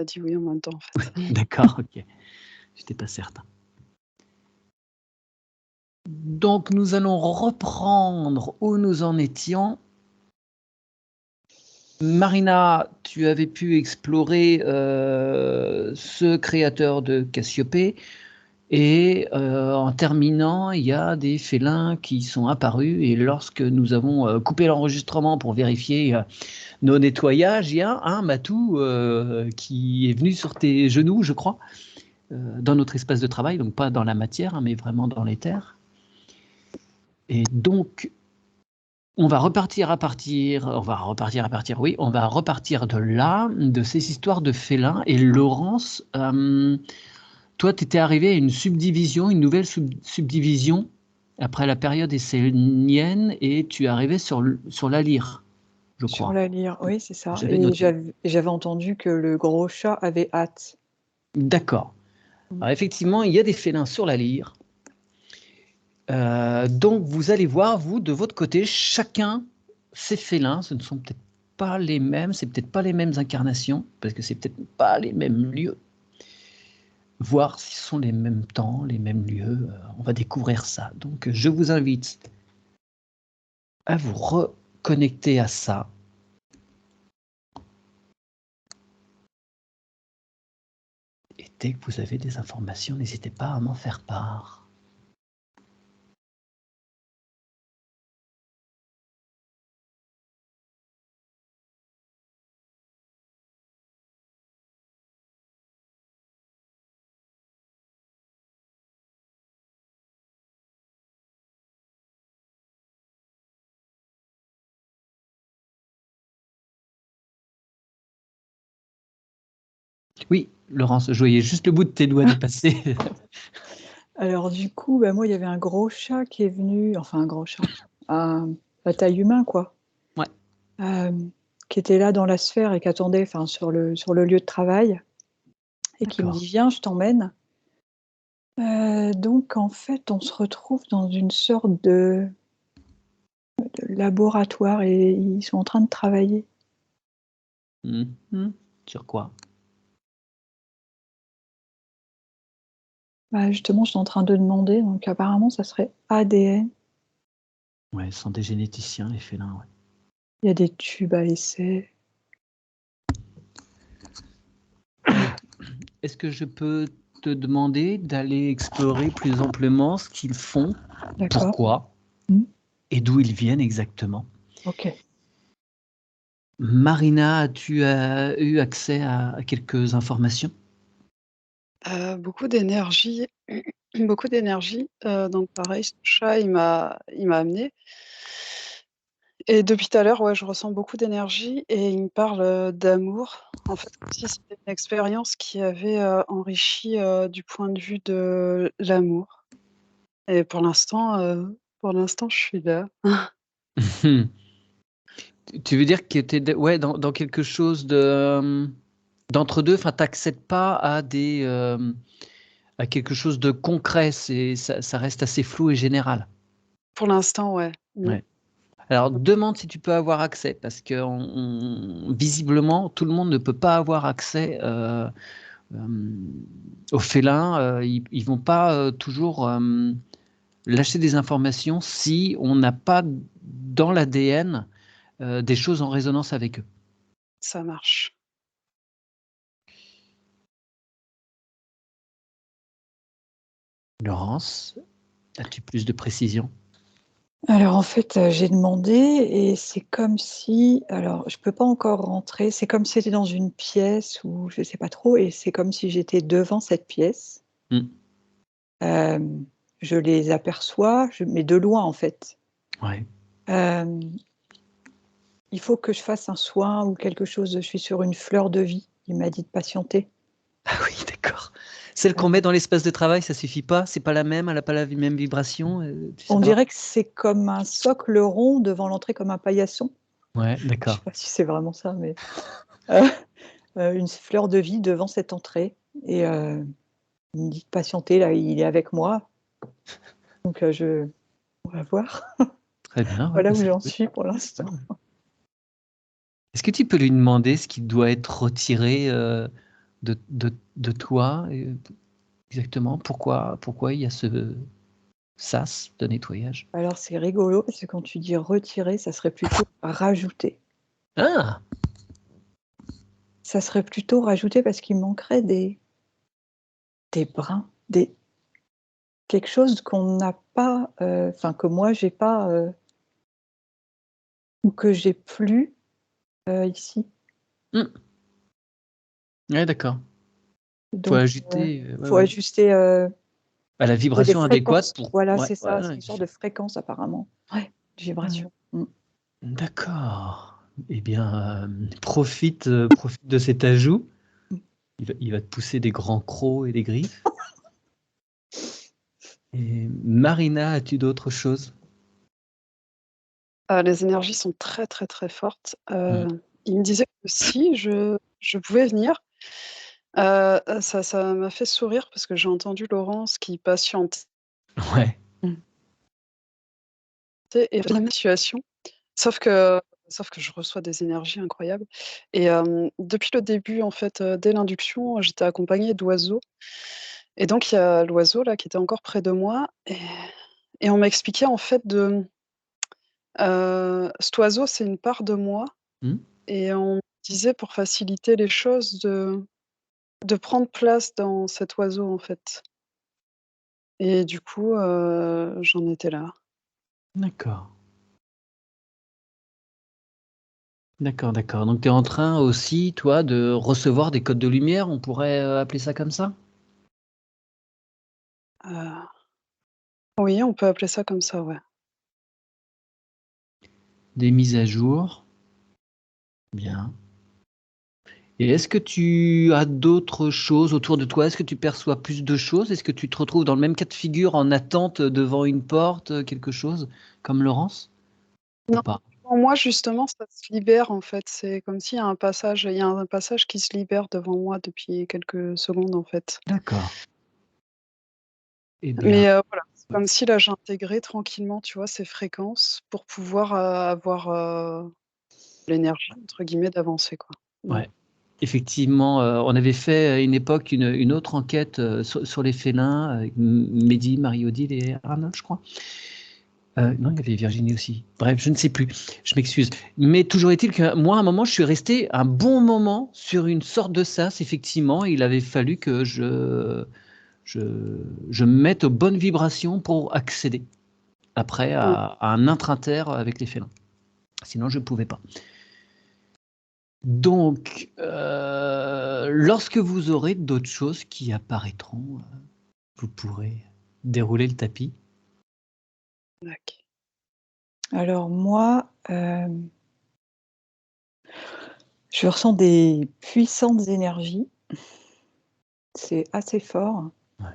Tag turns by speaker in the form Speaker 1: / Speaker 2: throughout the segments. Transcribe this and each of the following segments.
Speaker 1: a dit oui en même temps, en fait.
Speaker 2: D'accord, ok. J'étais pas certain. Donc, nous allons reprendre où nous en étions. Marina, tu avais pu explorer ce créateur de Cassiopée et en terminant, il y a des félins qui sont apparus et lorsque nous avons coupé l'enregistrement pour vérifier nos nettoyages, il y a un matou qui est venu sur tes genoux, je crois, dans notre espace de travail, donc pas dans la matière, mais vraiment dans les terres. Et donc, on va repartir de là, de ces histoires de félins. Et Laurence, toi, tu étais arrivé à une subdivision, une nouvelle subdivision après la période essénienne, et tu es arrivé sur la lyre, je crois.
Speaker 3: Sur la lyre, oui, c'est ça.
Speaker 2: J'avais
Speaker 3: Et
Speaker 2: noté.
Speaker 3: j'avais entendu que le gros chat avait hâte.
Speaker 2: D'accord. Alors, effectivement, il y a des félins sur la lyre. Donc, vous allez voir, vous, de votre côté, chacun ces félins, ce ne sont peut-être pas les mêmes, c'est peut-être pas les mêmes incarnations, parce que c'est peut-être pas les mêmes lieux. Voir si ce sont les mêmes temps, les mêmes lieux, on va découvrir ça. Donc, je vous invite à vous reconnecter à ça. Et dès que vous avez des informations, n'hésitez pas à m'en faire part. Oui, Laurence, je voyais juste le bout de tes doigts dépasser.
Speaker 3: Alors du coup, moi, il y avait un gros chat qui est venu, enfin un gros chat, à taille humaine, quoi.
Speaker 2: Ouais.
Speaker 3: Qui était là dans la sphère et qui attendait sur le lieu de travail et qui me dit « Viens, je t'emmène ». Donc en fait, on se retrouve dans une sorte de laboratoire et ils sont en train de travailler.
Speaker 2: Sur quoi?
Speaker 3: Justement, je suis en train de demander, donc apparemment, ça serait ADN.
Speaker 2: Ouais, ce sont des généticiens, les félins, ouais.
Speaker 3: Il y a des tubes à essai.
Speaker 2: Est-ce que je peux te demander d'aller explorer plus amplement ce qu'ils font, pourquoi, et d'où ils viennent exactement?
Speaker 3: Ok.
Speaker 2: Marina, as-tu eu accès à quelques informations?
Speaker 1: Beaucoup d'énergie, beaucoup d'énergie. Donc pareil, ce chat, il m'a amenée. Et depuis tout à l'heure, ouais, je ressens beaucoup d'énergie et il me parle d'amour. En fait, comme si c'était une expérience qui avait enrichi du point de vue de l'amour. Et pour l'instant, je suis là.
Speaker 2: Tu veux dire que tu es ouais, dans quelque chose d'entre-deux, enfin, tu n'accèdes pas à à quelque chose de concret, ça reste assez flou et général.
Speaker 1: Pour l'instant, ouais.
Speaker 2: Ouais. Alors, demande si tu peux avoir accès, parce que visiblement, tout le monde ne peut pas avoir accès aux félins. Ils ne vont pas toujours lâcher des informations si on n'a pas dans l'ADN des choses en résonance avec eux.
Speaker 1: Ça marche.
Speaker 2: Laurence, as-tu plus de précision?
Speaker 3: Alors en fait, j'ai demandé et c'est comme si, alors je peux pas encore rentrer, c'est comme si c'était dans une pièce ou je sais pas trop et c'est comme si j'étais devant cette pièce. Je les aperçois, mais de loin en fait.
Speaker 2: Ouais.
Speaker 3: Il faut que je fasse un soin ou quelque chose, je suis sur une fleur de vie, il m'a dit de patienter.
Speaker 2: Ah oui, d'accord. Celle qu'on met dans l'espace de travail, ça suffit pas? C'est pas la même? Elle a pas la même vibration? Tu sais
Speaker 3: On
Speaker 2: pas?
Speaker 3: dirait que c'est comme un socle rond devant l'entrée, comme un paillasson.
Speaker 2: Ouais,
Speaker 3: Je
Speaker 2: d'accord.
Speaker 3: sais pas si c'est vraiment ça, mais une fleur de vie devant cette entrée et il me dit de patienter, là, il est avec moi. Donc on va voir.
Speaker 2: Très bien. Ouais,
Speaker 3: Voilà
Speaker 2: bah,
Speaker 3: où
Speaker 2: c'est
Speaker 3: j'en
Speaker 2: cool.
Speaker 3: suis pour l'instant.
Speaker 2: Est-ce que tu peux lui demander ce qui doit être retiré de toi exactement? Pourquoi il y a ce sas de nettoyage?
Speaker 3: Alors c'est rigolo parce que quand tu dis retirer, ça serait plutôt rajouter.
Speaker 2: Ah!
Speaker 3: Ça serait plutôt rajouter parce qu'il manquerait des brins, quelque chose qu'on n'a pas, enfin que moi j'ai pas, ou que j'ai plus, ici.
Speaker 2: Mmh. Ouais, d'accord. Faut
Speaker 3: Donc
Speaker 2: ajuster, ouais,
Speaker 3: faut
Speaker 2: ouais.
Speaker 3: ajuster,
Speaker 2: À la
Speaker 3: ouais, des
Speaker 2: vibration adéquate
Speaker 3: fréquences.
Speaker 2: pour
Speaker 3: Voilà,
Speaker 2: ouais,
Speaker 3: c'est
Speaker 2: ouais,
Speaker 3: ça, c'est
Speaker 2: ouais,
Speaker 3: une sorte de fréquence apparemment. Ouais, de
Speaker 2: ouais.
Speaker 3: vibration. Mmh.
Speaker 2: D'accord. Eh bien, profite de cet ajout.
Speaker 3: Mmh.
Speaker 2: Il va te pousser des grands crocs et des griffes. Et Marina, as-tu d'autres choses?
Speaker 1: Les énergies sont très, très, très fortes.
Speaker 2: Mmh.
Speaker 1: Il me disait que si je pouvais venir, ça m'a fait sourire parce que j'ai entendu Laurence qui patientait
Speaker 2: Ouais.
Speaker 3: Mmh.
Speaker 1: et la même situation, sauf que sauf que je reçois des énergies incroyables et depuis le début, en fait, dès l'induction, j'étais accompagnée d'oiseaux et donc il y a l'oiseau là qui était encore près de moi et on m'a expliqué en fait cet oiseau, c'est une part de moi
Speaker 2: Mmh.
Speaker 1: et on me disait pour faciliter les choses de prendre place dans cet oiseau, en fait et du coup, j'en étais là.
Speaker 2: D'accord. D'accord, d'accord. Donc tu es en train aussi, toi, de recevoir des codes de lumière, on pourrait, appeler ça comme ça?
Speaker 1: Heu, oui, on peut appeler ça comme ça, ouais.
Speaker 2: Des mises à jour, bien. Et est-ce que tu as d'autres choses autour de toi? Est-ce que tu perçois plus de choses? Est-ce que tu te retrouves dans le même cas de figure en attente, devant une porte, quelque chose, comme Laurence? Ou
Speaker 1: Non,
Speaker 2: pas?
Speaker 1: pour moi, justement, ça se libère, en fait. C'est comme s'il y a un passage qui se libère devant moi depuis quelques secondes, en fait.
Speaker 2: D'accord. Eh bien,
Speaker 1: Mais voilà, c'est comme si là, j'intégrais tranquillement, tu vois, ces fréquences pour pouvoir, avoir, «l'énergie» entre guillemets d'avancer, quoi. Mmh.
Speaker 2: ouais, effectivement, on avait fait à une époque une autre enquête, sur les félins avec Mehdi, Marie-Odile et Arnold, je crois. Non, il y avait Virginie aussi. Bref, je ne sais plus, je m'excuse. Mais toujours est-il que moi, à un moment, je suis resté un bon moment sur une sorte de sas, effectivement. Il avait fallu que je je me mette aux bonnes vibrations pour accéder après
Speaker 1: Mmh.
Speaker 2: à un intra-terre avec les félins. Sinon, je ne pouvais pas. Donc, lorsque vous aurez d'autres choses qui apparaîtront, vous pourrez dérouler le tapis.
Speaker 3: D'accord. Alors moi, je ressens des puissantes énergies. C'est assez fort
Speaker 2: Ouais.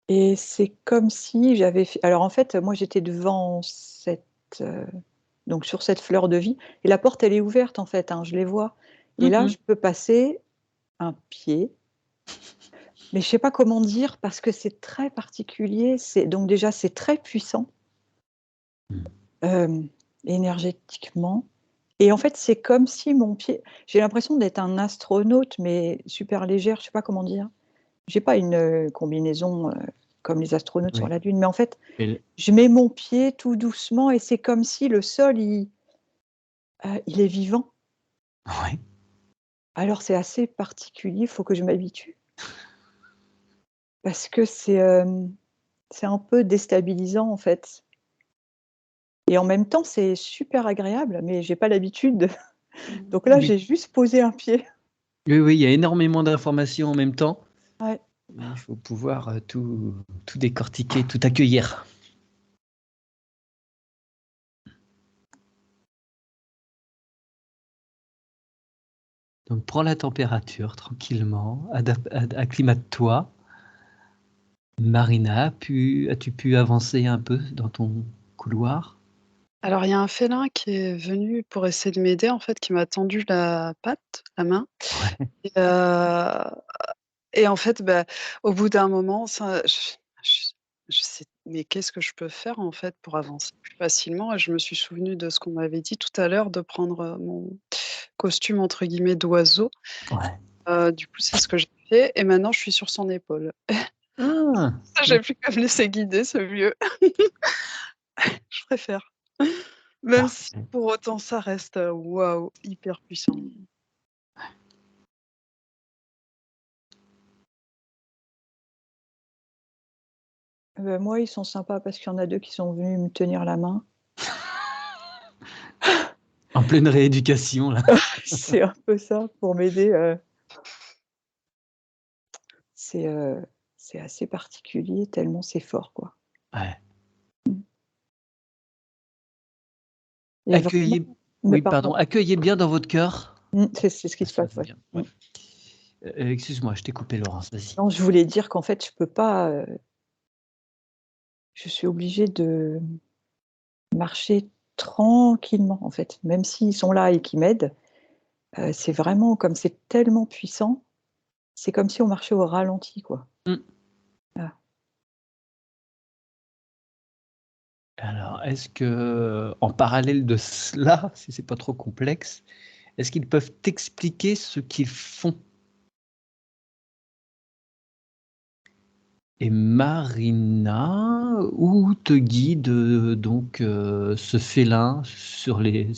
Speaker 3: et c'est comme si j'avais fait alors en fait, moi j'étais devant heu, donc sur cette fleur de vie et la porte elle est ouverte en fait, hein, je les vois et là
Speaker 2: Mmh.
Speaker 3: je peux passer un pied, mais je sais pas comment dire parce que c'est très particulier, c'est donc déjà c'est très puissant,
Speaker 2: Mmh.
Speaker 3: hem, énergétiquement et en fait, c'est comme si mon pied j'ai l'impression d'être un astronaute mais super légère, je sais pas comment dire. J'ai pas une, combinaison, comme les astronautes sur
Speaker 2: Oui.
Speaker 3: la Lune, mais en fait,
Speaker 2: Et
Speaker 3: je mets mon pied tout doucement et c'est comme si le sol il est vivant.
Speaker 2: ouais.
Speaker 3: Alors c'est assez particulier, il faut que je m'habitue parce que c'est un peu déstabilisant, en fait et en même temps, c'est super agréable, mais j'ai pas l'habitude de donc là,
Speaker 2: Oui.
Speaker 3: j'ai juste posé un pied.
Speaker 2: Oui, oui, il y a énormément d'informations en même temps.
Speaker 3: Ouais.
Speaker 2: Il faut pouvoir, tout décortiquer, tout accueillir. Donc prends la température tranquillement, acclimate-toi. Marina, as-tu pu avancer un peu dans ton couloir?
Speaker 1: Alors il y a un félin qui est venu pour essayer de m'aider, en fait, qui m'a tendu la patte, la main
Speaker 2: Ouais.
Speaker 1: et et en fait, bah, au bout d'un moment, ça je je sais mais qu'est-ce que je peux faire, en fait, pour avancer plus facilement? Et je me suis souvenue de ce qu'on m'avait dit tout à l'heure, de prendre, mon costume, entre guillemets, «d'oiseau».
Speaker 2: Ouais.
Speaker 1: Du coup, c'est ce que j'ai fait et maintenant je suis sur son épaule.
Speaker 2: Ah!
Speaker 1: J'ai plus qu'à me laisser guider, c'est mieux. Je préfère. Même si
Speaker 2: Parfait.
Speaker 1: pour autant ça reste, waouh, hyper puissant.
Speaker 3: Moi, ils sont sympas parce qu'il y en a 2 qui sont venus me tenir la main.
Speaker 2: En pleine rééducation, là.
Speaker 3: C'est un peu ça, pour m'aider, c'est, c'est assez particulier tellement c'est fort, quoi.
Speaker 2: Ouais.
Speaker 3: Mmh. Et vraiment
Speaker 2: Accueillez
Speaker 3: mais
Speaker 2: oui,
Speaker 3: pardon.
Speaker 2: pardon, accueillez bien dans votre cœur.
Speaker 3: C'est ce qui
Speaker 2: Ça
Speaker 3: se
Speaker 2: se
Speaker 3: passe,
Speaker 2: passe
Speaker 3: ouais.
Speaker 2: bien,
Speaker 3: Mmh.
Speaker 2: ouais. Excuse-moi, je t'ai coupé Laurence, vas-y.
Speaker 3: Non, je voulais dire qu'en fait, je peux pas, je suis obligée de marcher tranquillement, en fait. Même s'ils sont là et qu'ils m'aident, c'est vraiment comme c'est tellement puissant, c'est comme si on marchait au ralenti, quoi.
Speaker 2: Mmh.
Speaker 3: Voilà.
Speaker 2: Alors, est-ce que, en parallèle de cela, si c'est pas trop complexe, est-ce qu'ils peuvent t'expliquer ce qu'ils font? Et Marina, où te guide, donc ce félin sur les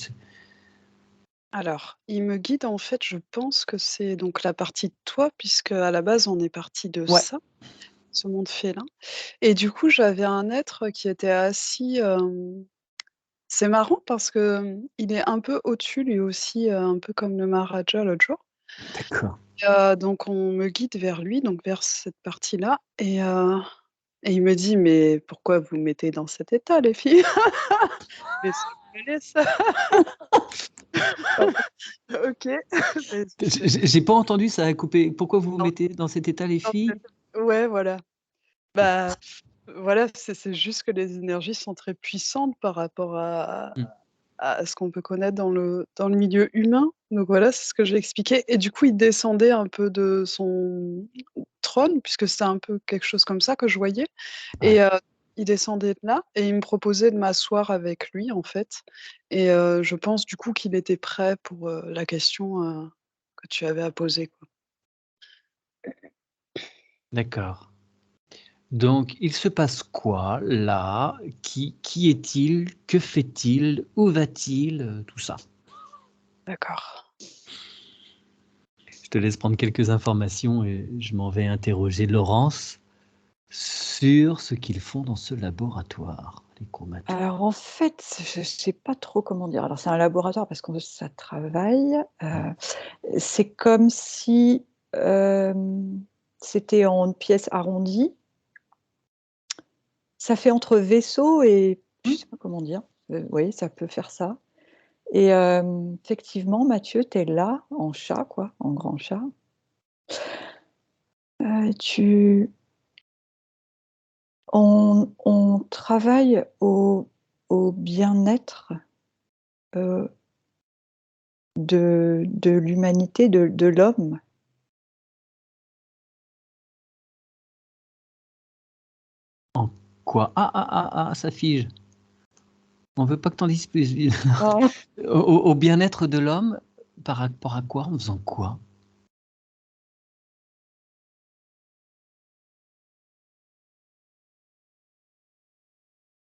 Speaker 1: Alors, il me guide, en fait, je pense que c'est donc la partie de toi, puisque à la base on est parti de
Speaker 2: ouais,
Speaker 1: ça, ce monde félin et du coup, j'avais un être qui était assis, c'est marrant parce que, il est un peu au-dessus lui aussi, un peu comme le Maharaja l'autre jour.
Speaker 2: d'accord.
Speaker 1: Donc on me guide vers lui, donc vers cette partie-là et il me dit: «Mais pourquoi vous me mettez dans cet état les filles? Laissez-moi aller ça».
Speaker 3: Pardon.
Speaker 1: OK. Mais
Speaker 2: J'ai pas entendu, ça a coupé. Pourquoi vous vous
Speaker 1: dans
Speaker 2: mettez dans cet état, les
Speaker 1: dans
Speaker 2: filles?
Speaker 1: cette ouais, voilà. Bah, voilà, c'est juste que les énergies sont très puissantes par rapport
Speaker 2: Mmh,
Speaker 1: à ce qu'on peut connaître dans le milieu humain. Donc voilà, c'est ce que j'ai expliqué et du coup, il descendait un peu de son trône, puisque c'était un peu quelque chose comme ça que je voyais
Speaker 2: ouais,
Speaker 1: et il descendait de là et il me proposait de m'asseoir avec lui, en fait et je pense du coup qu'il était prêt pour, la question, que tu avais à poser, quoi.
Speaker 2: d'accord. Donc il se passe quoi là? Qui est-il? Que fait-il? Où va-t-il? Tout ça.
Speaker 1: D'accord.
Speaker 2: Je te laisse prendre quelques informations et je m'en vais interroger Laurence sur ce qu'ils font dans ce laboratoire, les chromatophes.
Speaker 3: Alors en fait, je sais pas trop comment dire. Alors c'est un laboratoire parce que ça travaille, c'est comme si, c'était en pièces arrondies. Ça fait entre vaisseau et je
Speaker 2: Mmh.
Speaker 3: sais pas comment dire. Oui, ça peut faire ça et effectivement, Mathieu, tu es là, en chat quoi, en grand chat. Tu on travaille au bien-être, heu, de l'humanité, de l'homme.
Speaker 2: En quoi? Ça fige. On veut pas que tu en dises plus.
Speaker 3: Ah.
Speaker 2: Au bien-être de l'homme, par rapport à quoi? En faisant quoi?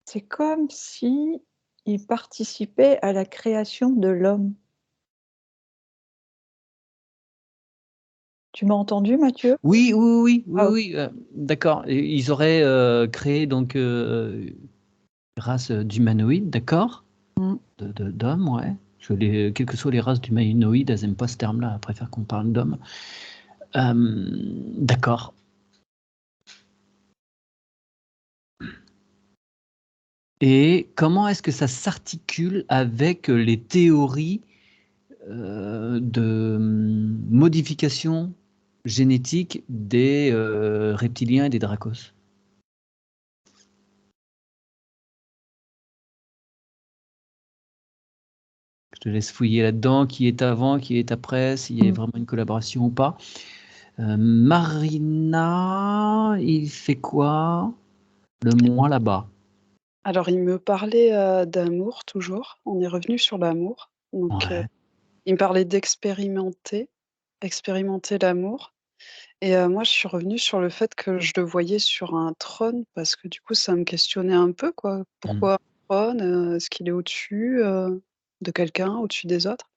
Speaker 3: C'est comme si il participait à la création de l'homme. Tu m'as entendu, Mathieu?
Speaker 2: Oui, oui, oui, oui,
Speaker 3: Ah,
Speaker 2: oui, d'accord et ils auraient, créé donc, une race, d'humanoïdes, d'accord?
Speaker 3: mmh.
Speaker 2: D'hommes, ouais. Parce que les quelles que soient les races d'humanoïdes, elles aiment pas ce terme-là, elles préfèrent qu'on parle d'hommes. D'accord et comment est-ce que ça s'articule avec, les théories, de, modification génétique des, reptiliens et des dracos? Je te laisse fouiller là-dedans, qui est avant, qui est après, s'il y a
Speaker 3: Mmh.
Speaker 2: vraiment une collaboration ou pas. Marina, il fait quoi? Le moi là-bas.
Speaker 1: Alors il me parlait, d'amour toujours. On est revenu sur l'amour. Donc,
Speaker 2: Ouais.
Speaker 1: il me parlait expérimenter l'amour et moi je suis revenue sur le fait que je le voyais sur un trône parce que du coup ça me questionnait un peu quoi.
Speaker 2: Mmh.
Speaker 1: Pourquoi un trône? Est-ce qu'il est au-dessus, de quelqu'un, au-dessus des autres?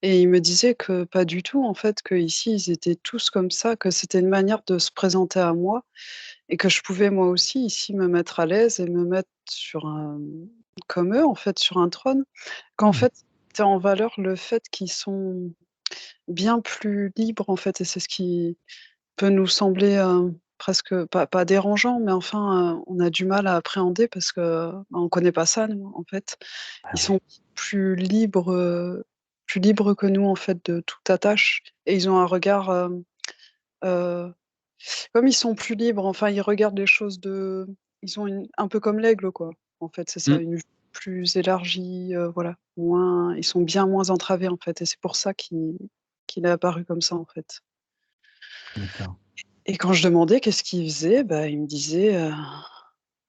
Speaker 1: Et il me disait que pas du tout en fait, qu'ici ils étaient tous comme ça, que c'était une manière de se présenter à moi et que je pouvais moi aussi ici me mettre à l'aise et me mettre sur un comme eux en fait, sur un trône. Qu'en
Speaker 2: Mmh.
Speaker 1: fait, tu en valeur le fait qu'ils sont bien plus libres en fait et c'est ce qui peut nous sembler, presque pas dérangeant, mais enfin, on a du mal à appréhender parce que, bah, on connaît pas ça nous, en fait. Ils
Speaker 2: Ah ouais.
Speaker 1: sont plus libres que nous en fait de toute attache et ils ont un regard, heu, comme ils sont plus libres, enfin ils regardent les choses ils ont une un peu comme l'aigle quoi, en fait, c'est ça,
Speaker 2: Mmh.
Speaker 1: une vue plus élargie, voilà, moins ils sont bien moins entravés en fait et c'est pour ça qu'il est apparu comme ça en fait.
Speaker 2: D'accord.
Speaker 1: Et quand je demandais qu'est-ce qu'il faisait, bah, il me disait,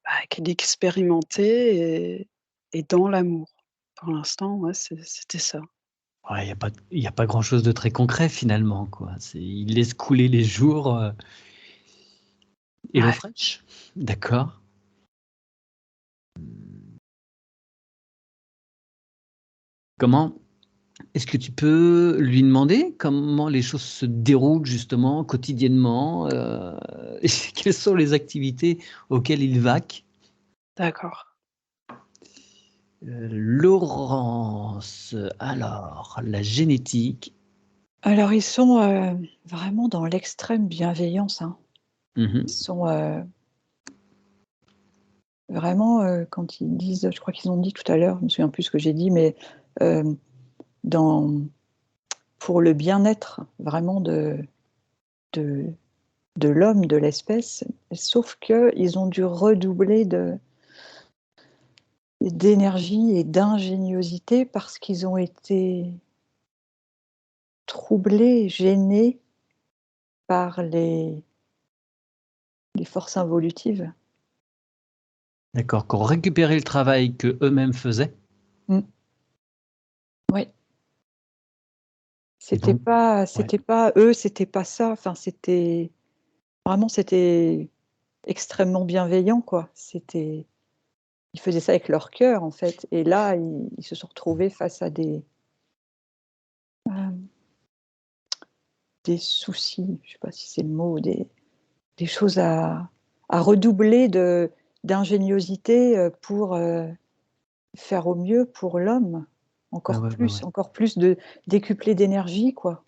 Speaker 1: bah, qu'il expérimentait et dans l'amour. Pour l'instant, ouais, c'était ça.
Speaker 2: Ouais, il y a pas grand-chose de très concret finalement, quoi. Il laisse couler les jours, et l'eau
Speaker 1: Ouais,
Speaker 2: fraîche. D'accord. Comment est-ce que tu peux lui demander comment les choses se déroulent justement quotidiennement, et quelles sont les activités auxquelles il vaque?
Speaker 1: d'accord.
Speaker 2: Laurence, alors la génétique.
Speaker 3: Alors ils sont, vraiment dans l'extrême bienveillance, hein.
Speaker 2: Mmh.
Speaker 3: Ils sont, vraiment, quand ils disent je crois qu'ils ont dit tout à l'heure, je me souviens plus ce que j'ai dit, mais, hem, dans pour le bien-être vraiment de de l'homme, de l'espèce, sauf qu'ils ont dû redoubler d'énergie et d'ingéniosité parce qu'ils ont été troublés, gênés par les forces involutives.
Speaker 2: D'accord, qui ont récupéré le travail qu'eux-mêmes faisaient
Speaker 3: Mmh. Ouais,
Speaker 2: et donc ouais,
Speaker 3: c'était pas eux, c'était pas ça, enfin c'était vraiment c'était extrêmement bienveillant quoi. C'était ils faisaient ça avec leur cœur en fait et là, ils se sont retrouvés face à hem, des soucis, je sais pas si c'est le mot, des choses à redoubler d'ingéniosité, pour, faire au mieux pour l'homme.
Speaker 2: ouais, ouais, ouais, ouais.
Speaker 3: Encore plus de décupler d'énergie quoi.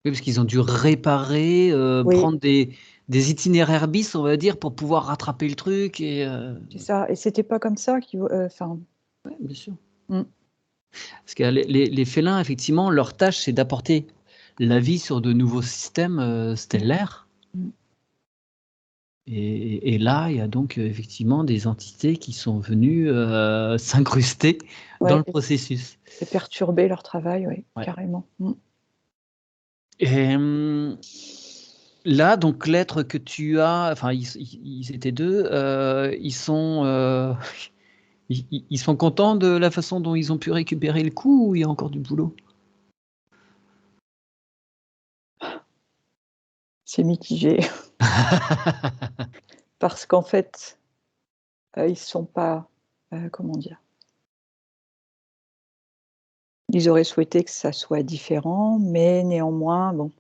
Speaker 2: Oui, parce qu'ils ont dû réparer,
Speaker 3: Oui,
Speaker 2: prendre des itinéraires bis, on va dire, pour pouvoir rattraper le truc et
Speaker 3: c'est ça et c'était pas comme ça qu'ils enfin,
Speaker 2: ouais, bien sûr.
Speaker 3: mmh,
Speaker 2: Parce que les félins, effectivement, leur tâche, c'est d'apporter la vie sur de nouveaux systèmes,
Speaker 3: mmh,
Speaker 2: stellaires
Speaker 3: mmh.
Speaker 2: et là, il y a donc, effectivement des entités qui sont venues, s'incruster dans
Speaker 3: Ouais
Speaker 2: le processus.
Speaker 3: et perturber leur travail, oui,
Speaker 2: Ouais.
Speaker 3: carrément. Mmh.
Speaker 2: Et là, donc l'être que tu as enfin, ils étaient 2, ils sont, ils sont contents de la façon dont ils ont pu récupérer le coup ou il y a encore du boulot?
Speaker 3: C'est mitigé parce qu'en fait, ils sont pas, comment dire? Ils auraient souhaité que ça soit différent, mais néanmoins, bon,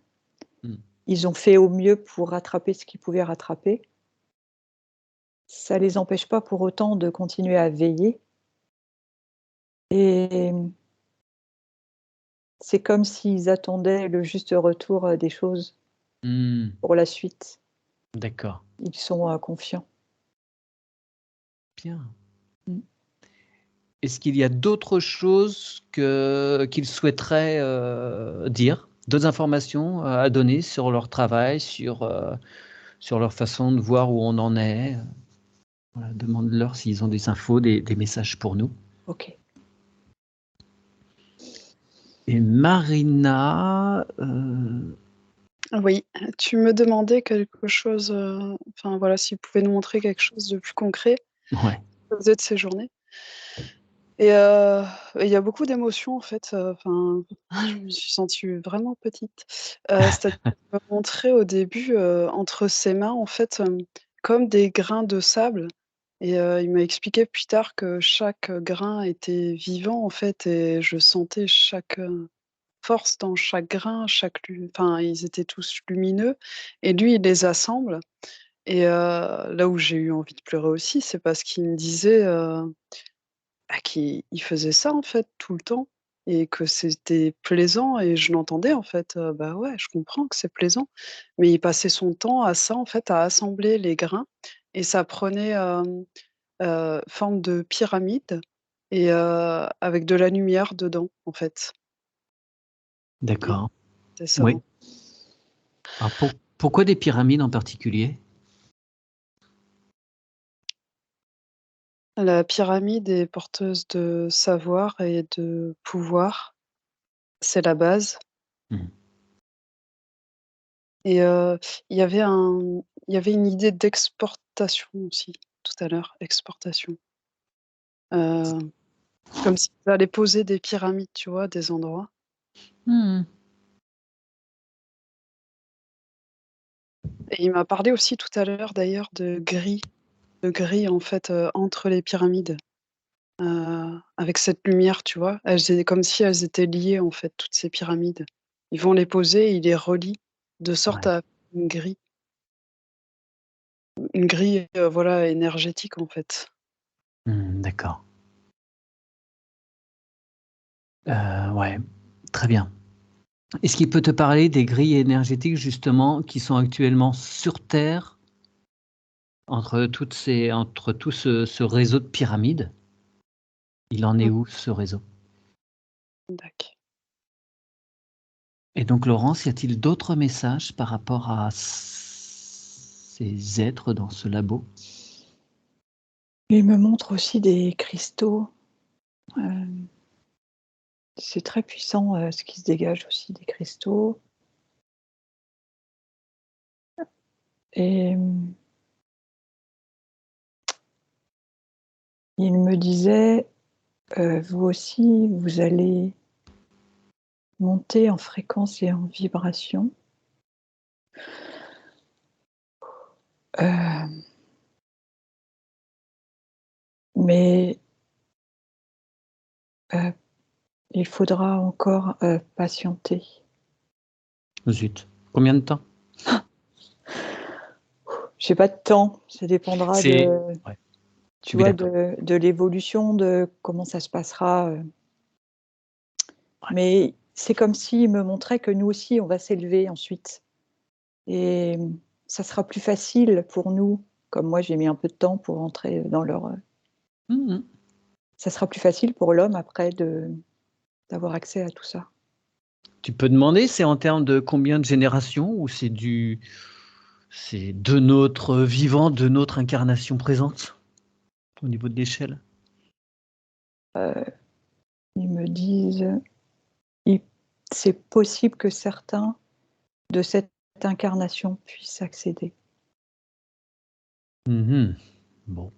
Speaker 2: Mmh.
Speaker 3: ils ont fait au mieux pour rattraper ce qu'ils pouvaient rattraper. Ça les empêche pas pour autant de continuer à veiller et c'est comme s'ils attendaient le juste retour, des choses
Speaker 2: Mmh.
Speaker 3: pour la suite.
Speaker 2: D'accord.
Speaker 3: Ils sont, confiants.
Speaker 2: Bien.
Speaker 3: Mmh.
Speaker 2: Est-ce qu'il y a d'autres choses qu'ils souhaiteraient, dire? D'autres informations, à donner sur leur travail, sur leur façon de voir où on en est? Voilà, demande-leur s'ils ont des infos, des messages pour nous.
Speaker 3: OK.
Speaker 2: Et Marina,
Speaker 1: Oui, tu me demandais quelque chose, enfin voilà, s'il pouvait nous montrer quelque chose de plus concret
Speaker 2: Ouais.
Speaker 1: qu'il faisait de ses journées et il y a beaucoup d'émotions en fait, enfin, je me suis sentie vraiment petite. C'est-à-dire qu'il me montrait au début, entre ses mains en fait, comme des grains de sable et il m'a expliqué plus tard que chaque grain était vivant en fait et je sentais chaque, force dans chaque grain, chaque enfin, ils étaient tous lumineux et lui, il les assemble et là où j'ai eu envie de pleurer aussi, c'est parce qu'il me disait, bah, qu'il faisait ça, en fait, tout le temps et que c'était plaisant et je l'entendais, en fait, bah, ouais, je comprends que c'est plaisant, mais il passait son temps à ça, en fait, à assembler les grains et ça prenait, forme de pyramide et avec de la lumière dedans, en fait et
Speaker 2: D'accord.
Speaker 1: c'est ça.
Speaker 2: Oui. Alors pourquoi des pyramides en particulier?
Speaker 1: La pyramide est porteuse de savoir et de pouvoir, c'est la base
Speaker 2: Mmh.
Speaker 1: et il y avait une idée d'exportation aussi, tout à l'heure, exportation. Heu, Comme s'ils allaient poser des pyramides, tu vois, des endroits
Speaker 2: Mmh.
Speaker 1: et il m'a parlé aussi tout à l'heure d'ailleurs de grilles en fait, entre les pyramides, avec cette lumière, tu vois? Elles é comme si elles étaient liées en fait, toutes ces pyramides. Ils vont les poser et ils les relient de sorte
Speaker 2: Ouais.
Speaker 1: à une grille. Une grille, voilà, énergétique, en fait.
Speaker 2: Mmh, d'accord. Ouais, très bien. Est-ce qu'il peut te parler des grilles énergétiques justement qui sont actuellement sur Terre entre tout ce réseau de pyramides? Il en est
Speaker 1: Mmh,
Speaker 2: où ce réseau?
Speaker 1: d'acc.
Speaker 2: Et donc Laurence, y a-t-il d'autres messages par rapport à ces êtres dans ce labo?
Speaker 3: Il me montre aussi des cristaux, hem, c'est très puissant, ce qui se dégage aussi des cristaux et il me disait, «Vous aussi, vous allez monter en fréquence et en vibration». Hem, mais, heu, il faudra encore, patienter.
Speaker 2: Zut, combien de temps?
Speaker 3: J'ai pas de temps, ça dépendra
Speaker 2: C'est
Speaker 3: de
Speaker 2: Ouais,
Speaker 3: tu
Speaker 2: oui
Speaker 3: vois,
Speaker 2: d'accord.
Speaker 3: de l'évolution, de comment ça se passera,
Speaker 2: Ouais.
Speaker 3: mais c'est comme s'il me montrait que nous aussi, on va s'élever ensuite et ça sera plus facile pour nous, comme moi j'ai mis un peu de temps pour entrer dans leur,
Speaker 2: Mmh mh.
Speaker 3: ça sera plus facile pour l'homme après d'avoir accès à tout ça.
Speaker 2: Tu peux demander, c'est en termes de combien de générations ou c'est de notre vivant, de notre incarnation présente, au niveau de l'échelle?
Speaker 3: Ils me disent, il c'est possible que certains de cette incarnation puissent accéder.
Speaker 2: Mmh mh. Bon,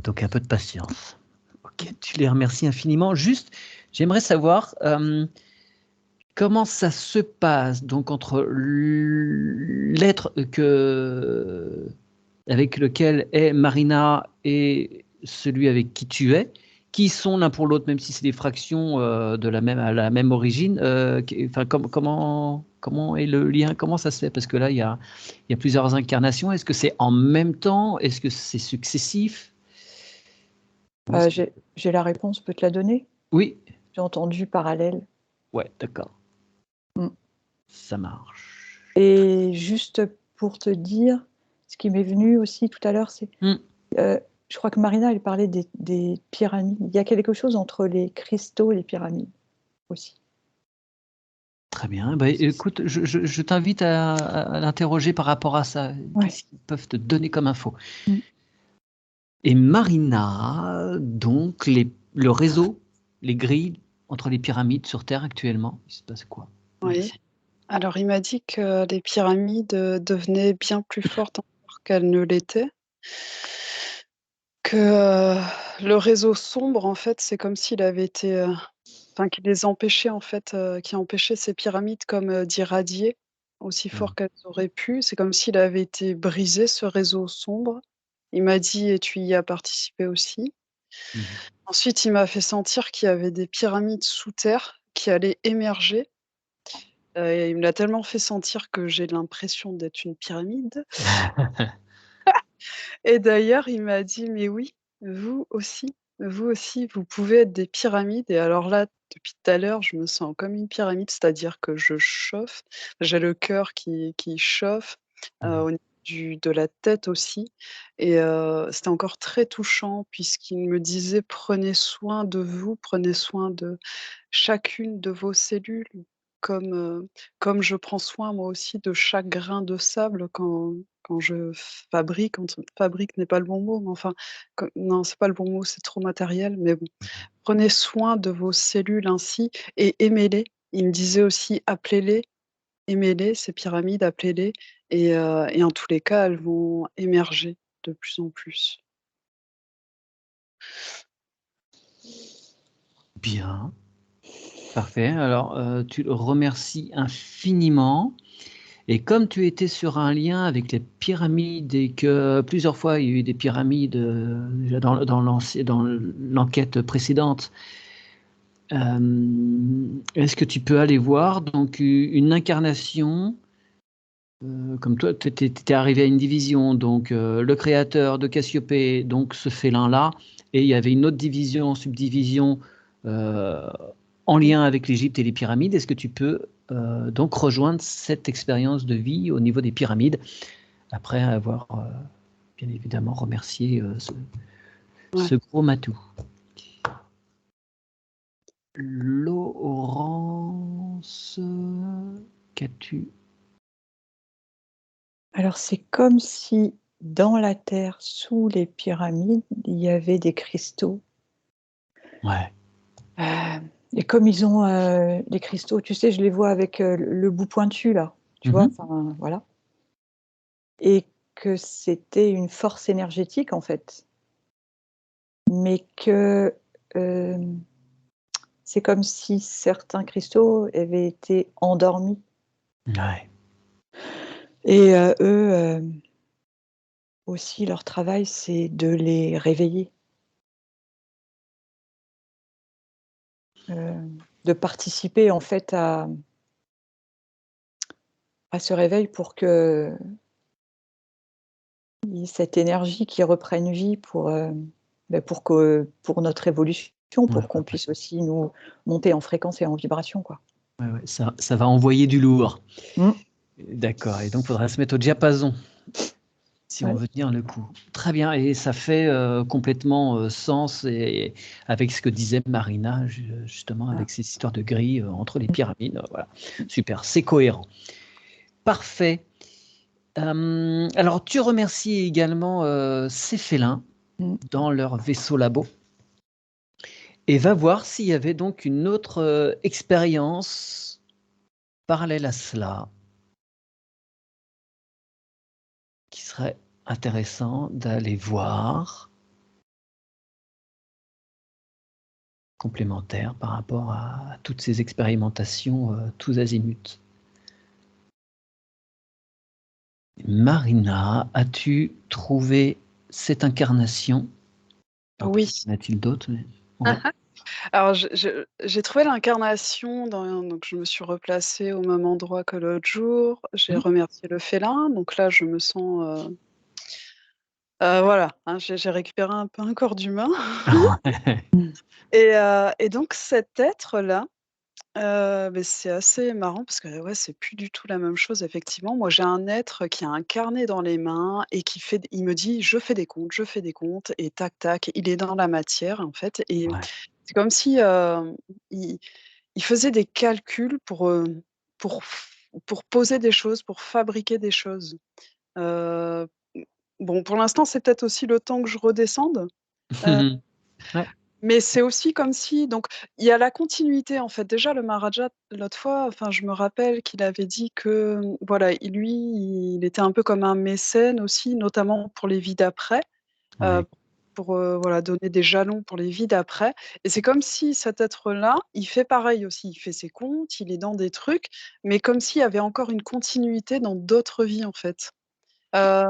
Speaker 2: donc un peu de patience. OK, tu les remercies infiniment. Juste, j'aimerais savoir, comment ça se passe donc entre l'être avec lequel est Marina et celui avec qui tu es, qui sont l'un pour l'autre, même si c'est des fractions, de la même origine, qui enfin, comment est le lien? Comment ça se fait? Parce que là, il y a plusieurs incarnations. Est-ce que c'est en même temps? Est-ce que c'est successif? Comment est-ce que
Speaker 3: J'ai la réponse, je peux te la donner?
Speaker 2: Oui?
Speaker 3: J'ai entendu parallèle.
Speaker 2: Ouais, d'accord,
Speaker 3: Mmh.
Speaker 2: ça marche.
Speaker 3: Et juste pour te dire, ce qui m'est venu aussi tout à l'heure, c'est,
Speaker 2: Mmh.
Speaker 3: heu, je crois que Marina, elle parlait des pyramides. Il y a quelque chose entre les cristaux et les pyramides aussi.
Speaker 2: Très bien. Bah, écoute, je t'invite à l'interroger par rapport à ça.
Speaker 3: Ouais.
Speaker 2: Qu'est-ce qu'ils peuvent te donner comme info?
Speaker 3: Mmh.
Speaker 2: Et Marina, donc le réseau, les grilles entre les pyramides sur Terre actuellement, il se passe quoi
Speaker 1: Oui.
Speaker 2: là-dessus?
Speaker 1: Alors il m'a dit que les pyramides, devenaient bien plus fortes encore qu'elles ne l'étaient. Que, le réseau sombre, en fait, c'est comme s'il avait été, enfin qui les empêchait en fait, qui empêchait ces pyramides comme, d'irradier aussi
Speaker 2: Mmh.
Speaker 1: fort qu'elles auraient pu. C'est comme s'il avait été brisé ce réseau sombre. Il m'a dit: «Et tu y as participé aussi».
Speaker 2: Mmh.
Speaker 1: Ensuite, il m'a fait sentir qu'il y avait des pyramides sous terre qui allaient émerger, et il me l'a tellement fait sentir que j'ai l'impression d'être une pyramide. Et d'ailleurs, il m'a dit: «Mais oui, vous aussi, vous pouvez être des pyramides» et alors là, depuis tout à l'heure, je me sens comme une pyramide, c'est-à-dire que je chauffe. J'ai le cœur qui chauffe,
Speaker 2: Mmh.
Speaker 1: au niveau de la tête aussi et c'était encore très touchant puisqu'il me disait: «Prenez soin de vous, prenez soin de chacune de vos cellules, comme, comme je prends soin moi aussi de chaque grain de sable quand je fabrique, entre fabrique n'est pas le bon mot, mais enfin, non, c'est pas le bon mot, c'est trop matériel, mais bon. Prenez soin de vos cellules ainsi et aimez-les. Il me disait aussi: «Appelez-les, aimez-les, ces pyramides, appelez-les» et en tous les cas, elles vont émerger de plus en plus.
Speaker 2: Bien, parfait. Alors, tu le remercies infiniment et comme tu étais sur un lien avec les pyramides et que plusieurs fois il y a eu des pyramides, déjà dans l'enquête précédente, est-ce que tu peux aller voir donc une incarnation, comme toi tu étais arrivé à une division donc le créateur de Cassiopée, donc ce félin-là et il y avait une autre division, subdivision, heu, en lien avec l'Égypte et les pyramides. Est-ce que tu peux, donc rejoindre cette expérience de vie au niveau des pyramides, après avoir, bien évidemment remercié,
Speaker 1: Ouais.
Speaker 2: ce gros matou? Laurence, qu'as-tu?
Speaker 3: Alors c'est comme si dans la terre, sous les pyramides, il y avait des cristaux.
Speaker 2: Ouais.
Speaker 3: Et comme ils ont, les cristaux, tu sais, je les vois avec, le bout pointu là, tu vois?
Speaker 2: Mmh.
Speaker 3: Enfin, voilà. Et que c'était une force énergétique en fait, mais que, hem, c'est comme si certains cristaux avaient été endormis
Speaker 2: Ouais.
Speaker 3: et eux, aussi leur travail, c'est de les réveiller, de participer en fait à ce réveil pour que il y ait cette énergie qui reprenne vie pour, pour notre évolution,
Speaker 2: Ouais,
Speaker 3: pour
Speaker 2: ouais,
Speaker 3: qu'on
Speaker 2: ouais.
Speaker 3: puisse aussi nous monter en fréquence et en vibration, quoi.
Speaker 2: Ouais, ouais, ça va envoyer du lourd.
Speaker 3: Mmh.
Speaker 2: D'accord et donc il faudra se mettre au diapason si on
Speaker 3: Ouais.
Speaker 2: veut tenir le coup. Très bien et ça fait, complètement, sens et avec ce que disait Marina justement
Speaker 3: Ah.
Speaker 2: avec ces histoires de grilles, entre les pyramides, voilà. Super, c'est cohérent. Parfait. Alors tu remercies également, ces félins
Speaker 3: Mmh.
Speaker 2: dans leur vaisseau labo et va voir s'il y avait donc une autre, expérience parallèle à cela qui serait intéressant d'aller voir, complémentaire par rapport à toutes ces expérimentations, tous azimuts. Marina, as-tu trouvé cette incarnation? Alors
Speaker 1: Oui.
Speaker 2: peut-être y en a-t-il d'autres, mais ouais.
Speaker 1: Alors j'ai trouvé l'incarnation dans donc je me suis replacée au même endroit que l'autre jour. J'ai
Speaker 2: Mmh.
Speaker 1: remercié le félin, donc là je me sens, voilà, hein, j'ai récupéré un peu un corps d'humain
Speaker 3: Mmh.
Speaker 1: et donc cet être-là, beh, c'est assez marrant parce que, ouais, c'est plus du tout la même chose effectivement. Moi, j'ai un être qui a un carnet dans les mains et qui fait il me dit: je fais des comptes» et tac tac, il est dans la matière en fait et
Speaker 2: Ouais.
Speaker 1: c'est comme si, il il faisait des calculs pour f pour poser des choses, pour fabriquer des choses. Heu, bon, pour l'instant, c'est peut-être aussi le temps que je redescende, heu,
Speaker 2: Ouais.
Speaker 1: Mais c'est aussi comme si donc il y a la continuité, en fait. Déjà le Maharaja, l'autre fois, enfin, je me rappelle qu'il avait dit que, voilà, lui, il était un peu comme un mécène aussi, notamment pour les vies d'après, heu,
Speaker 2: Ouais.
Speaker 1: pour, voilà, donner des jalons pour les vies d'après et c'est comme si cet être-là, il fait pareil aussi. Il fait ses comptes, il est dans des trucs, mais comme s'il y avait encore une continuité dans d'autres vies, en fait. Heu,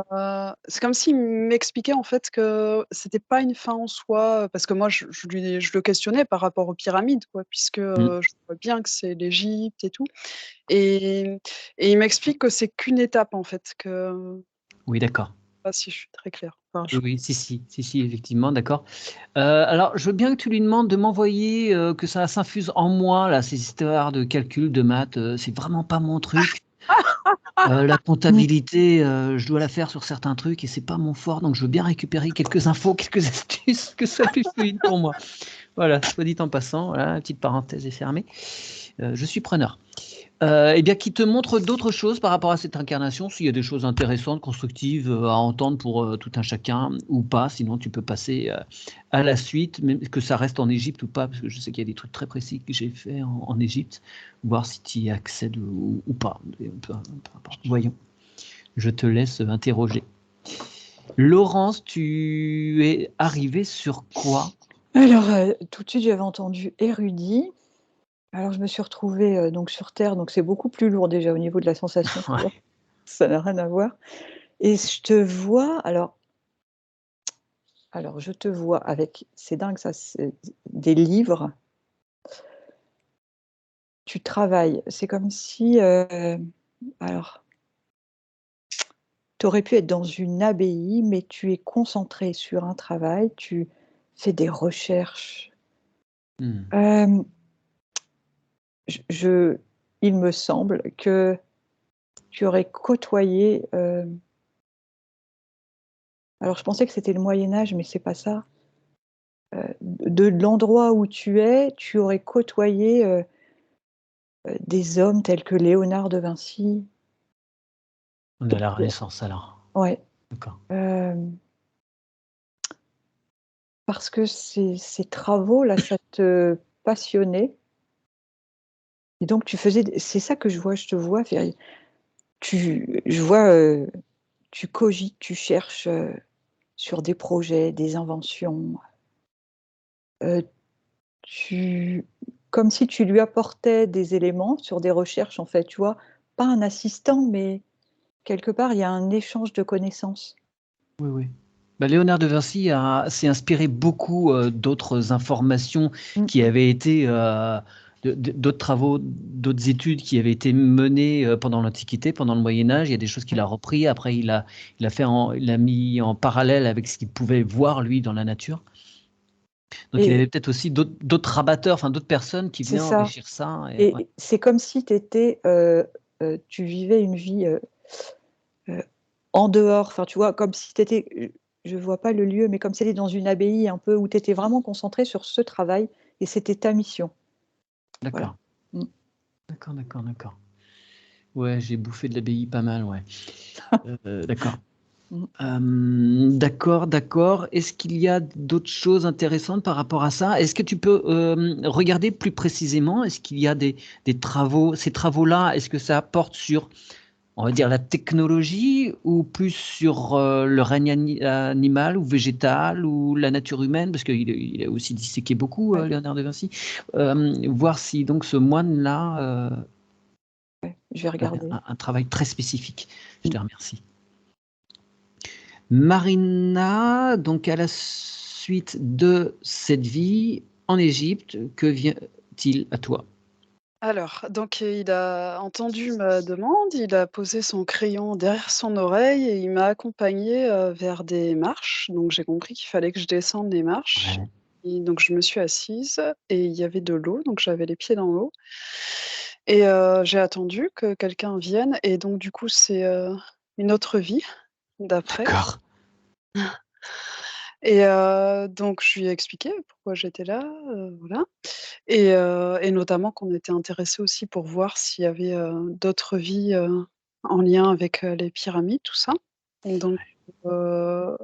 Speaker 1: c'est comme s'il m'expliquait en fait que c'était pas une fin en soi, parce que moi je le questionnais par rapport aux pyramides quoi, puisque,
Speaker 2: Mmh.
Speaker 1: je vois bien que c'est l'Égypte et tout et et il m'explique que c'est qu'une étape en fait, que
Speaker 2: Oui, d'accord.
Speaker 1: je sais pas si je suis très claire. Enfin
Speaker 2: Oui,
Speaker 1: je
Speaker 2: oui, si, effectivement, d'accord. Alors, je veux bien que tu lui demandes de m'envoyer, que ça s'infuse en moi, là, ces histoires de calcul, de maths, c'est vraiment pas mon truc. La comptabilité, je dois la faire sur certains trucs et c'est pas mon fort, donc je veux bien récupérer quelques infos, quelques astuces, que ça soit plus fluide pour moi. Voilà, soit dit en passant, voilà, la petite parenthèse est fermée. Je suis preneur. Eh bien, qui te montre d'autres choses par rapport à cette incarnation, s'il y a des choses intéressantes, constructives, à entendre pour, tout un chacun ou pas, sinon tu peux passer, à la suite, même que ça reste en Égypte ou pas, parce que je sais qu'il y a des trucs très précis que j'ai fait en Égypte, voir si tu y accèdes ou pas, et peu importe. Voyons, je te laisse, interroger. Laurence, tu es arrivée sur quoi?
Speaker 3: Alors, tout de suite, j'avais entendu érudit. Alors je me suis retrouvée, donc sur terre, donc c'est beaucoup plus lourd déjà au niveau de la sensation, tu vois?
Speaker 2: Ouais,
Speaker 3: Ça n'a rien à voir et je te vois alors je te vois avec c'est dingue ça, c'est des livres, tu travailles. C'est comme si, alors tu aurais pu être dans une abbaye, mais tu es concentré sur un travail, tu fais des recherches.
Speaker 2: mmh,
Speaker 3: Hem, je il me semble que tu aurais côtoyé, alors je pensais que c'était le Moyen Âge, mais c'est pas ça. De l'endroit où tu es, tu aurais côtoyé, des hommes tels que Léonard de Vinci.
Speaker 2: on est à la Renaissance alors.
Speaker 3: Ouais,
Speaker 2: D'accord.
Speaker 3: hem, parce que ces travaux-là, ça te passionnait et donc tu faisais d c'est ça que je vois, je te vois faire je vois, tu cogites, tu cherches, sur des projets, des inventions, heu, tu comme si tu lui apportais des éléments sur des recherches, en fait, tu vois? Pas un assistant, mais quelque part, il y a un échange de connaissances.
Speaker 2: Oui, oui. Bah, Léonard de Vinci s'est inspiré beaucoup, d'autres informations
Speaker 3: Mmh.
Speaker 2: qui avaient été, d'autres travaux, d'autres études qui avaient été menées, pendant l'Antiquité, pendant le Moyen Âge. Il y a des choses qu'il
Speaker 3: Ouais
Speaker 2: a repris. Après il a mis en parallèle avec ce qu'il pouvait voir lui dans la nature. Donc il
Speaker 3: et
Speaker 2: avait peut-être aussi d'autres rabatteurs, enfin d'autres personnes qui
Speaker 3: c'est
Speaker 2: venaient
Speaker 3: ça
Speaker 2: enrichir ça et ouais.
Speaker 3: et c'est comme si tu étais, tu vivais une vie, heu, en dehors, enfin, tu vois? Comme si tu étais, je vois pas le lieu, mais comme si tu étais dans une abbaye un peu où tu étais vraiment concentré sur ce travail et c'était ta mission. Voilà.
Speaker 2: D'accord.
Speaker 3: Mmh.
Speaker 2: D'accord, d'accord, d'accord. Ouais, j'ai bouffé de l'abbaye pas mal, ouais. D'accord.
Speaker 3: Mmh.
Speaker 2: D'accord, d'accord. Est-ce qu'il y a d'autres choses intéressantes par rapport à ça? Est-ce que tu peux, regarder plus précisément? Est-ce qu'il y a des travaux ces travaux-là, est-ce que ça porte sur, on va dire, la technologie ou plus sur, le règne animal ou végétal ou la nature humaine? Parce qu'il a aussi disséqué beaucoup,
Speaker 3: Ouais,
Speaker 2: Léonard de Vinci. Voir si donc ce moine-là,
Speaker 3: ouais, je vais
Speaker 2: avait
Speaker 3: regarder.
Speaker 2: un travail très spécifique. Je
Speaker 3: Mmh.
Speaker 2: te remercie. Marina, donc à la suite de cette vie en Égypte, que vient-il à toi?
Speaker 1: alors donc il a entendu ma demande, il a posé son crayon derrière son oreille et il m'a accompagnée, vers des marches. Donc j'ai compris qu'il fallait que je descende les marches
Speaker 2: Ouais,
Speaker 1: et donc je me suis assise et il y avait de l'eau, donc j'avais les pieds dans l'eau et j'ai attendu que quelqu'un vienne et donc du coup c'est, une autre vie d'après
Speaker 2: d'accord.
Speaker 1: et donc je lui ai expliqué pourquoi j'étais là, voilà. Et notamment qu'on était intéressés aussi pour voir s'il y avait, d'autres vies, en lien avec, les pyramides, tout ça. Donc heu,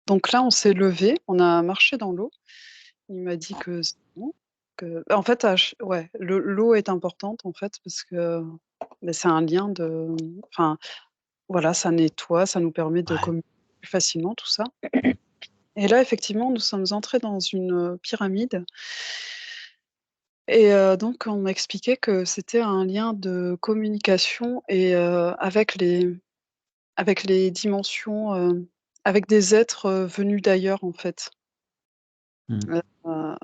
Speaker 1: donc là, on s'est levés, on a marché dans l'eau Il m'a dit que c'est bon, en fait, ouais, l'eau est importante, en fait, parce que, c'est un lien de enfin, voilà, ça nettoie, ça nous permet de
Speaker 2: Ouais.
Speaker 1: communiquer plus facilement, tout ça. Et là, effectivement, nous sommes entrés dans une, pyramide et donc on m'a expliqué que c'était un lien de communication et avec les dimensions, avec des êtres, venus d'ailleurs, en fait.
Speaker 2: Mmh.
Speaker 1: Heu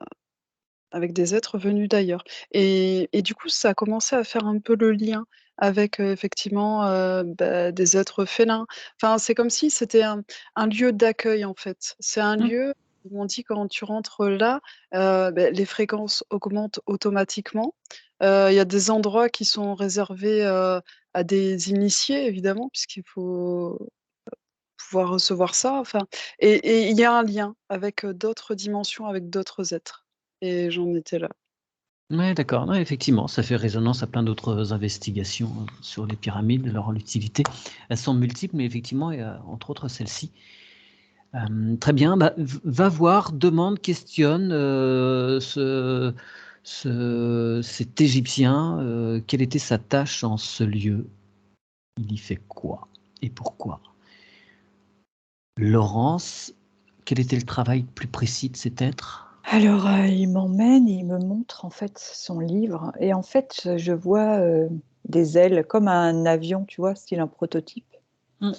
Speaker 1: Avec des êtres venus d'ailleurs et du coup, ça a commencé à faire un peu le lien avec, effectivement, des êtres félins. Enfin, c'est comme si c'était un lieu d'accueil, en fait. C'est un
Speaker 2: Mmh.
Speaker 1: lieu, ils m'ont dit quand tu rentres là, les fréquences augmentent automatiquement. Il y a des endroits qui sont réservés, à des initiés évidemment, puisqu'il faut pouvoir recevoir ça, enfin et il y a un lien avec, d'autres dimensions, avec d'autres êtres et j'en étais là.
Speaker 2: Ouais, d'accord. Ouais, effectivement, ça fait résonance à plein d'autres investigations, sur les pyramides, leur utilité. Elles sont multiples, mais effectivement, il y a entre autres celle-ci. Très bien, bah, va voir, demande, questionne, cet Égyptien, quelle était sa tâche en ce lieu? Il y fait quoi et pourquoi? Laurence, quel était le travail plus précis de cet être?
Speaker 3: Alors, il m'emmène, il me montre en fait son livre et en fait, je vois, des ailes comme un avion, tu vois? Style un prototype.
Speaker 2: Mmh.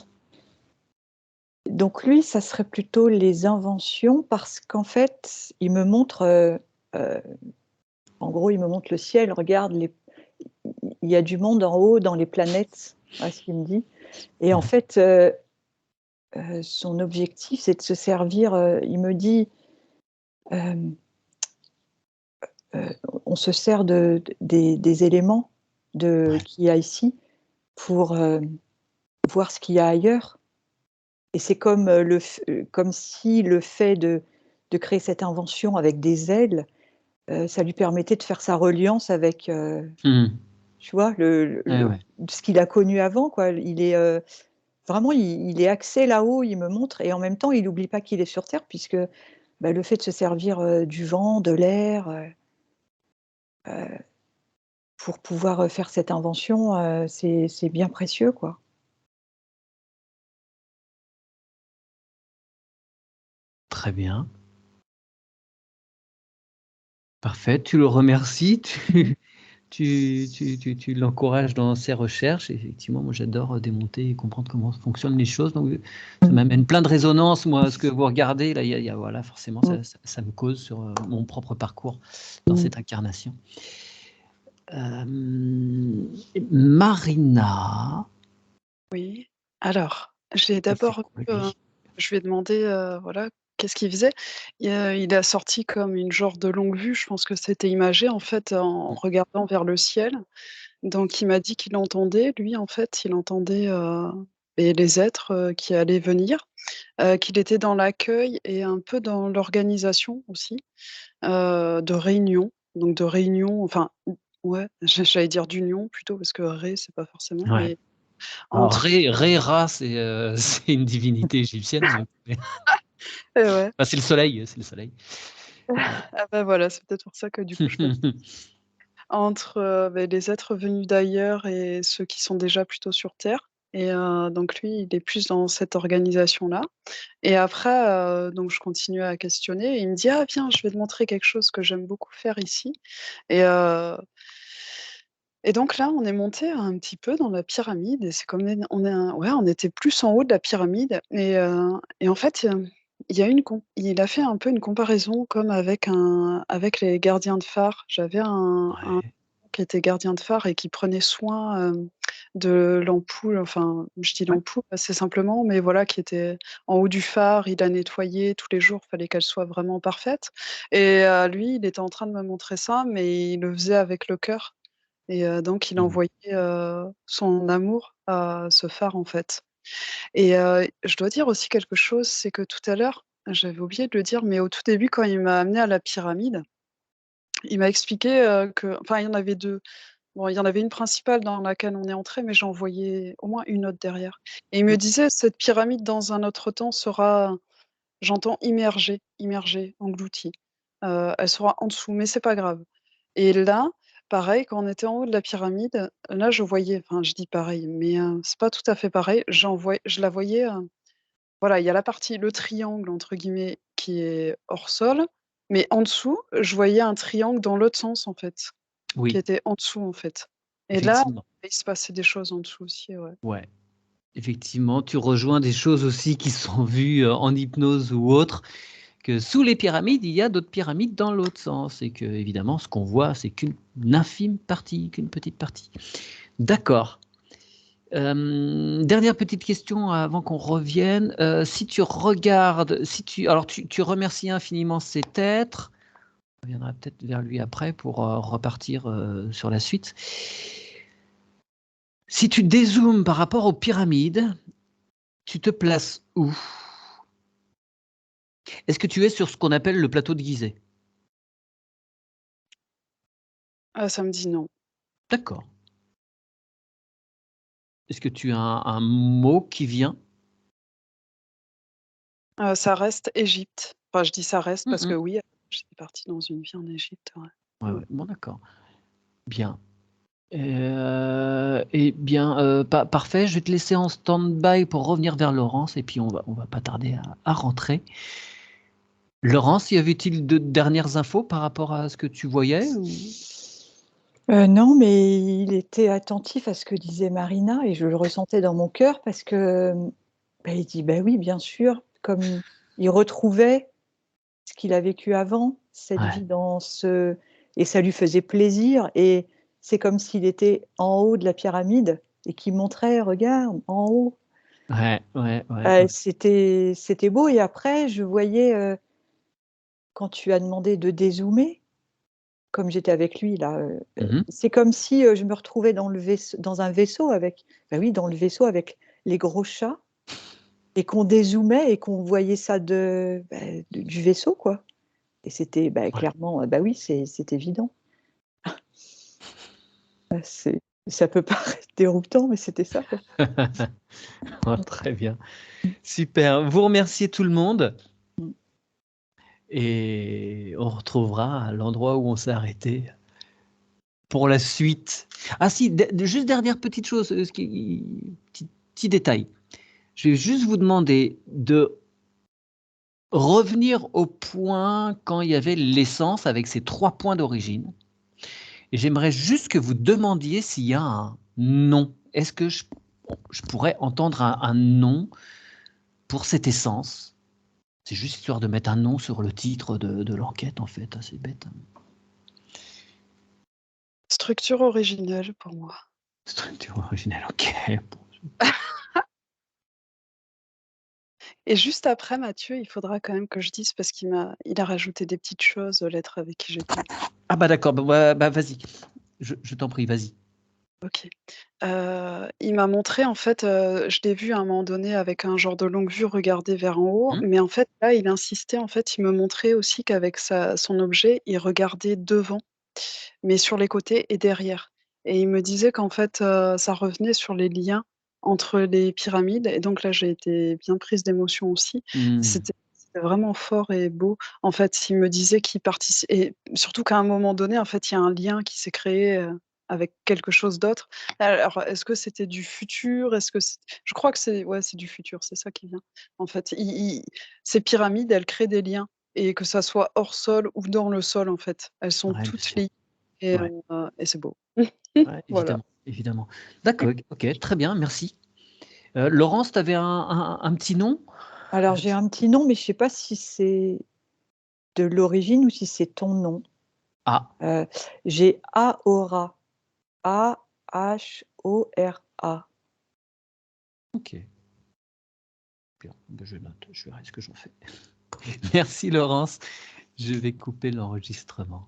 Speaker 3: Donc lui, ça serait plutôt les inventions parce qu'en fait, il me montre, heu, en gros, il me montre le ciel, regarde il y a du monde en haut dans les planètes, voilà ce qu'il me dit et en
Speaker 2: Ouais.
Speaker 3: fait, son objectif, c'est de se servir, il me dit, hem, on se sert des éléments
Speaker 2: Ouais.
Speaker 3: qu'il y a ici pour, voir ce qu'il y a ailleurs et c'est comme, comme si le fait de créer cette invention avec des ailes, ça lui permettait de faire sa reliance avec,
Speaker 2: Mmh.
Speaker 3: tu vois?
Speaker 2: Ouais, ouais.
Speaker 3: Ce qu'il a connu avant, quoi. Il est, vraiment, il est axé là-haut, il me montre et en même temps, il n'oublie pas qu'il est sur terre puisque, bah, le fait de se servir, du vent, de l'air, heu, pour pouvoir, faire cette invention, c'est bien précieux, quoi.
Speaker 2: Très bien. Parfait, tu le remercies, tu l'encourages dans ses recherches. Et effectivement, moi, j'adore, démonter et comprendre comment fonctionnent les choses, donc ça m'amène plein de résonances, moi, ce que vous regardez là, il y a voilà, forcément,
Speaker 3: Mmh.
Speaker 2: ça me cause sur, mon propre parcours dans cette incarnation. Hem, Marina,
Speaker 1: Oui. Alors, j'ai
Speaker 2: il fait
Speaker 1: d'abord
Speaker 2: quoi
Speaker 1: vu,
Speaker 2: lui?
Speaker 1: je lui ai demandé, voilà, qu'est-ce qu'il faisait? Il a sorti comme une genre de longue vue, je pense que c'était imagé, en fait, en
Speaker 2: Mmh.
Speaker 1: regardant vers le ciel. Donc il m'a dit qu'il entendait, lui, en fait, il entendait, les êtres, qui allaient venir, qu'il était dans l'accueil et un peu dans l'organisation aussi, de réunions. Donc de réunions, enfin, ouais, j'allais dire d'union plutôt parce que ré, c'est pas forcément,
Speaker 2: Ouais.
Speaker 1: mais
Speaker 2: Alors
Speaker 1: entre
Speaker 2: Ra, c'est, c'est une divinité égyptienne, donc
Speaker 1: ouais.
Speaker 2: enfin, c'est le soleil, c'est le soleil.
Speaker 1: Ah bah, voilà, c'est peut-être pour ça que du coup je confonds. Entre, les êtres venus d'ailleurs et ceux qui sont déjà plutôt sur terre et donc lui, il est plus dans cette organisation-là et après, donc je continue à questionner et il me dit: «Ah viens, je vais te montrer quelque chose que j'aime beaucoup faire ici» et donc là, on est monté un petit peu dans la pyramide et c'est comme ouais, on était plus en haut de la pyramide et en fait, il a fait un peu une comparaison comme avec les gardiens de phare. J'avais un
Speaker 2: Ouais.
Speaker 1: qui était gardien de phare et qui prenait soin, de l'ampoule, enfin, je dis
Speaker 2: Ouais.
Speaker 1: l'ampoule assez simplement, mais voilà, qui était en haut du phare. Il la nettoyait tous les jours, fallait qu'elle soit vraiment parfaite et lui, il était en train de me montrer ça, mais il le faisait avec le cœur. Et donc il
Speaker 2: Mmh.
Speaker 1: envoyait, son amour à ce phare, en fait. Et je dois dire aussi quelque chose, c'est que tout à l'heure, j'avais oublié de le dire, mais au tout début, quand il m'a amenée à la pyramide, il m'a expliqué, il y en avait 2. Bon, il y en avait une principale dans laquelle on est entré, mais j'en voyais au moins une autre derrière. Et il me
Speaker 2: Mmh.
Speaker 1: disait: «Cette pyramide, dans un autre temps, sera» j'entends immergée, engloutie. elle sera en dessous, mais c'est pas grave. Et là, pareil, quand on était en haut de la pyramide, là, je voyais, enfin, je dis pareil, mais c'est pas tout à fait pareil. Je la voyais, voilà, il y a la partie, le triangle entre guillemets qui est hors sol, mais en dessous, je voyais un triangle dans l'autre sens en fait, qui
Speaker 2: Oui,
Speaker 1: était en dessous en fait. Et là,
Speaker 2: effectivement.
Speaker 1: il se passait des choses en dessous aussi, ouais.
Speaker 2: Ouais. Effectivement, tu rejoins des choses aussi qui sont vues en hypnose ou autre, que sous les pyramides, il y a d'autres pyramides dans l'autre sens et que évidemment, ce qu'on voit, c'est qu'une infime partie, qu'une petite partie. D'accord. Dernière petite question avant qu'on revienne. Si tu regardes, alors tu remercies infiniment cet être. On reviendra peut-être vers lui après pour repartir sur la suite. Si tu dézoomes par rapport aux pyramides, tu te places où? Est-ce que tu es sur ce qu'on appelle le plateau de Gizeh?
Speaker 1: Ah, ça me dit non.
Speaker 2: D'accord. Est-ce que tu as un mot qui vient?
Speaker 1: Ça reste Égypte. Enfin, je dis ça reste parce que
Speaker 2: Mmh.
Speaker 1: oui, j'étais partie dans une vie en Égypte, ouais.
Speaker 2: Ouais,
Speaker 1: Mmh.
Speaker 2: ouais. Bon, d'accord. Bien. Eh bien, parfait. Je vais te laisser en stand-by pour revenir vers Laurence et puis on va pas tarder à rentrer. Laurence, y avait-il de dernières infos par rapport à ce que tu voyais ou?
Speaker 3: Non, mais il était attentif à ce que disait Marina et je le ressentais dans mon cœur parce que, bah, il dit: «Bah oui, bien sûr», comme il retrouvait ce qu'il a vécu avant, cette
Speaker 2: Ouais,
Speaker 3: vie dans ce et ça lui faisait plaisir et c'est comme s'il était en haut de la pyramide et qu'il montrait: «Regarde, en haut».
Speaker 2: ouais, ouais, ouais, ouais.
Speaker 3: C'était beau et après je voyais, quand tu as demandé de dézoomer, comme j'étais avec lui là,
Speaker 2: Mmh.
Speaker 3: c'est comme si, je me retrouvais dans un vaisseau avec bah oui, dans le vaisseau avec les gros chats et qu'on dézoomait et qu'on voyait ça du vaisseau quoi et c'était, bah,
Speaker 2: Ouais.
Speaker 3: clairement, bah oui, c'est évident. C'est ça peut paraître déroutant, mais c'était ça quoi.
Speaker 2: Oh, très bien. Super. Vous remerciez tout le monde
Speaker 3: Mmh.
Speaker 2: et on retrouvera à l'endroit où on s'est arrêté pour la suite. Ah si, juste dernière petite chose, petit détail. Je vais juste vous demander de revenir au point quand il y avait l'essence avec ses 3 points d'origine et j'aimerais juste que vous demandiez s'il y a un nom. Est-ce que je pourrais entendre un nom pour cette essence? C'est juste histoire de mettre un nom sur le titre de l'enquête en fait, c'est bête, hein.
Speaker 1: Structure originelle pour moi.
Speaker 2: Structure originelle, OK.
Speaker 1: Et juste après Mathieu, il faudra quand même que je dise parce il a rajouté des petites choses, l'être avec qui j'étais.
Speaker 2: Ah bah d'accord, bah vas-y. Je t'en prie, vas-y.
Speaker 1: OK. Il m'a montré en fait, je l'ai vu à un moment donné avec un genre de longue vue regarder vers en haut,
Speaker 2: Mmh.
Speaker 1: mais en fait là, il insistait, en fait, il me montrait aussi qu'avec son objet, il regardait devant, mais sur les côtés et derrière et il me disait qu'en fait, ça revenait sur les liens entre les pyramides et donc là, j'ai été bien prise d'émotion aussi.
Speaker 2: Mmh.
Speaker 1: C'était vraiment fort et beau. En fait, il me disait qu'il partici et surtout qu'à un moment donné, en fait, il y a un lien qui s'est créé, avec quelque chose d'autre. Alors, est-ce que c'était du futur? Est-ce que c Je crois que c'est du futur, c'est ça qui vient. En fait, i i ces pyramides, elles créent des liens et que ça soit hors sol ou dans le sol, en fait. Elles sont
Speaker 2: Ouais, bien
Speaker 1: toutes
Speaker 2: sûr.
Speaker 1: liées
Speaker 2: Ouais,
Speaker 1: et c'est beau.
Speaker 2: ouais,
Speaker 1: Voilà.
Speaker 2: évidemment, évidemment. D'accord, OK, très bien, merci. Laurence, tu avais un petit nom?
Speaker 3: Alors j'ai un petit nom, mais je sais pas si c'est de l'origine ou si c'est ton nom.
Speaker 2: Ah,
Speaker 3: Heu, j'ai Ahora, Ahora.
Speaker 2: OK. Bien, bah, je note, je verrai ce que j'en fais. Merci Laurence, je vais couper l'enregistrement.